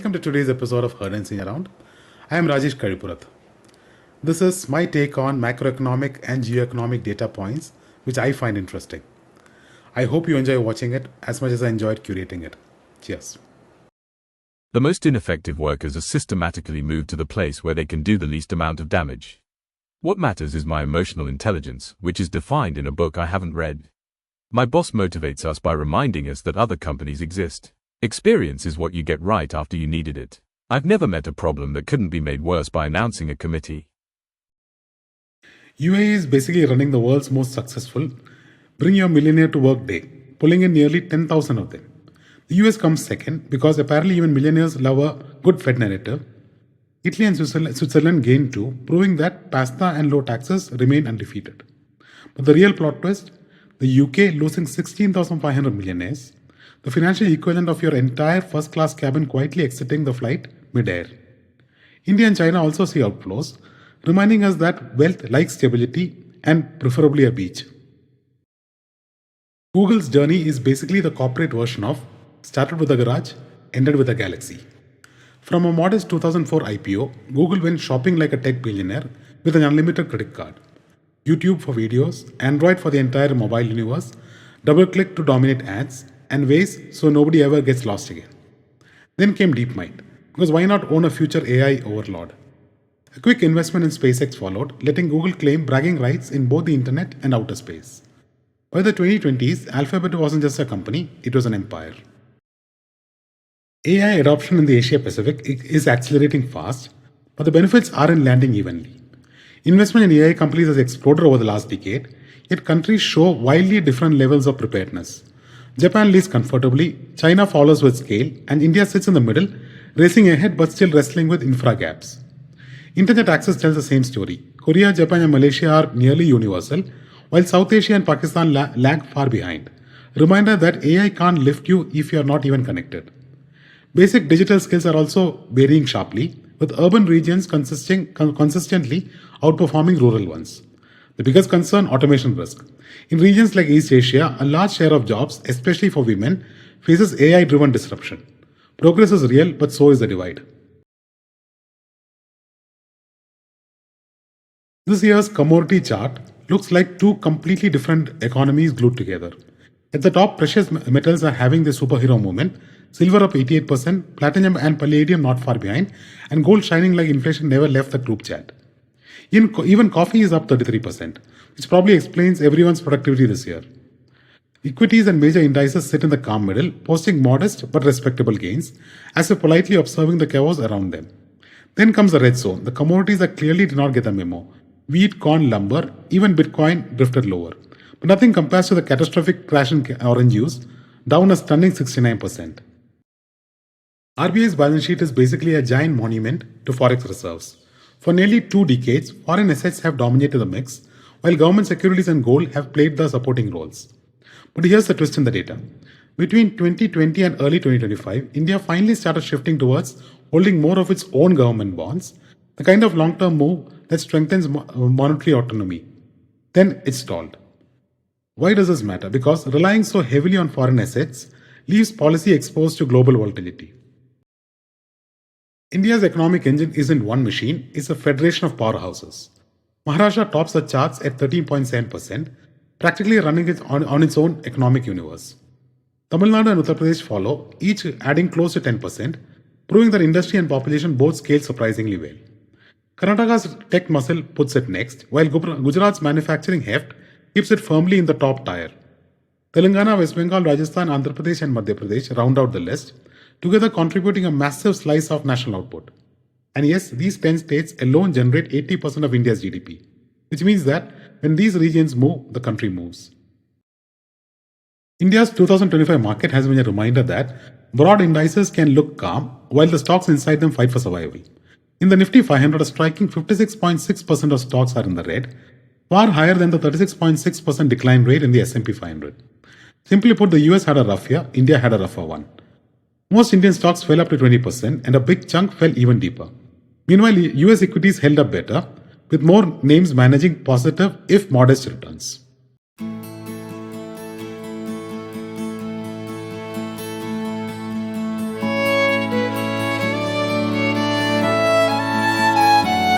Welcome to today's episode of Heard and Seen Around. I am Rajesh Karipurath. This is my take on macroeconomic and geoeconomic data points, which I find interesting. I hope you enjoy watching it as much as I enjoyed curating it. Cheers. The most ineffective workers are systematically moved to the place where they can do the least amount of damage. What matters is my emotional intelligence, which is defined in a book I haven't read. My boss motivates us by reminding us that other companies exist. Experience is what you get right after you needed it. I've never met a problem that couldn't be made worse by announcing a committee. UAE is basically running the world's most successful Bring Your Millionaire to Work Day, pulling in nearly 10,000 of them. The US comes second because apparently even millionaires love a good Fed narrative. Italy and Switzerland gained too, proving that pasta and low taxes remain undefeated. But the real plot twist, the UK losing 16,500 millionaires, the financial equivalent of your entire first-class cabin quietly exiting the flight mid-air. India and China also see outflows, reminding us that wealth likes stability and preferably a beach. Google's journey is basically the corporate version of started with a garage, ended with a galaxy. From a modest 2004 IPO, Google went shopping like a tech billionaire with an unlimited credit card. YouTube for videos, Android for the entire mobile universe, DoubleClick to dominate ads, and Waze so nobody ever gets lost again. Then came DeepMind, because why not own a future AI overlord? A quick investment in SpaceX followed, letting Google claim bragging rights in both the internet and outer space. By the 2020s, Alphabet wasn't just a company, it was an empire. AI adoption in the Asia Pacific is accelerating fast, but the benefits aren't landing evenly. Investment in AI companies has exploded over the last decade, yet countries show wildly different levels of preparedness. Japan leads comfortably, China follows with scale, and India sits in the middle, racing ahead but still wrestling with infra gaps. Internet access tells the same story. Korea, Japan, and Malaysia are nearly universal, while South Asia and Pakistan lag far behind. Reminder that AI can't lift you if you are not even connected. Basic digital skills are also varying sharply, with urban regions consistently outperforming rural ones. The biggest concern, automation risk. In regions like East Asia, a large share of jobs, especially for women, faces AI-driven disruption. Progress is real, but so is the divide. This year's commodity chart looks like two completely different economies glued together. At the top, precious metals are having the superhero moment, silver up 88%, platinum and palladium not far behind, and gold shining like inflation never left the group chat. Even coffee is up 33%, which probably explains everyone's productivity this year. Equities and major indices sit in the calm middle, posting modest but respectable gains, as if politely observing the chaos around them. Then comes the red zone, the commodities that clearly did not get the memo. Wheat, corn, lumber, even Bitcoin drifted lower. But nothing compares to the catastrophic crash in orange juice, down a stunning 69%. RBI's balance sheet is basically a giant monument to forex reserves. For nearly 2 decades, foreign assets have dominated the mix, while government securities and gold have played the supporting roles. But here's the twist in the data. Between 2020 and early 2025, India finally started shifting towards holding more of its own government bonds, the kind of long-term move that strengthens monetary autonomy. Then it stalled. Why does this matter? Because relying so heavily on foreign assets leaves policy exposed to global volatility. India's economic engine isn't one machine, it's a federation of powerhouses. Maharashtra tops the charts at 13.7%, practically running it on its own economic universe. Tamil Nadu and Uttar Pradesh follow, each adding close to 10%, proving that industry and population both scale surprisingly well. Karnataka's tech muscle puts it next, while Gujarat's manufacturing heft keeps it firmly in the top tier. Telangana, West Bengal, Rajasthan, Andhra Pradesh and Madhya Pradesh round out the list, together contributing a massive slice of national output. And yes, these 10 states alone generate 80% of India's GDP, which means that when these regions move, the country moves. India's 2025 market has been a reminder that broad indices can look calm while the stocks inside them fight for survival. In the Nifty 500, a striking 56.6% of stocks are in the red, far higher than the 36.6% decline rate in the S&P 500. Simply put, the US had a rough year, India had a rougher one. Most Indian stocks fell up to 20% and a big chunk fell even deeper. Meanwhile, US equities held up better, with more names managing positive if modest returns.